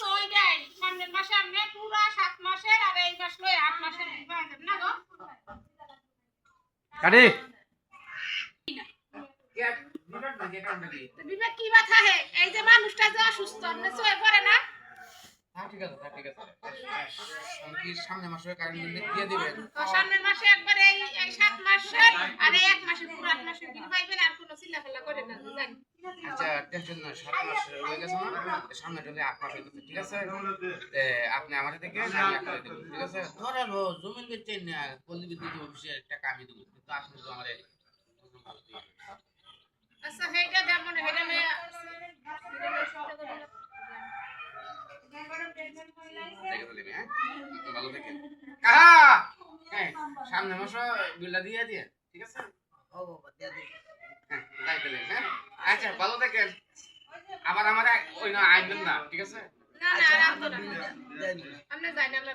তো ওইটাই সামনের মাসে আপনি পুরা 7 মাসের আর এই মাস লয় 8 মাসের বিবাহ দেব না গো কাটি বিবেক কি কথা হে এই যে মানুষটা যে অসুস্থ আপনি সয়ে পড়ে না ঠিক আছে কি সামনে মাসে কারেন্ট বিল দিয়ে দিবেন তো সামনের মাসে একবারে এই 7 মাসের আর এই 1 মাসের পুরো 8 মাসের বিল পাইবেন আর কোনো চিল্লাফাল্লা করে না জানি আচ্ছা টেনশন না 7 মাস হয়ে গেছে না সামনে চলে 8 মাস হইছে ঠিক আছে আপনি আমাদের থেকে আমি আপনাদের দেব ঠিক আছে ধরেন ও জমিন বেচে না পল্লী বিদ্যুৎ অফিসে টাকা আমি দেব কিন্তু আপনি তো আমারে আচ্ছা হেইটা দেব মনে হেইটা মে ভালো থেকে কাহা হ্যাঁ সামনে মাসে বিলটা দিয়ে দিয়ে ঠিক আছে ও বাবা দিয়ে দিই হ্যাঁ তাই দিলেন হ্যাঁ আচ্ছা ভালো থাকেন আবার আমারে ওই না আইবেন না ঠিক আছে না না আর তো না আমরা যাই না আমরা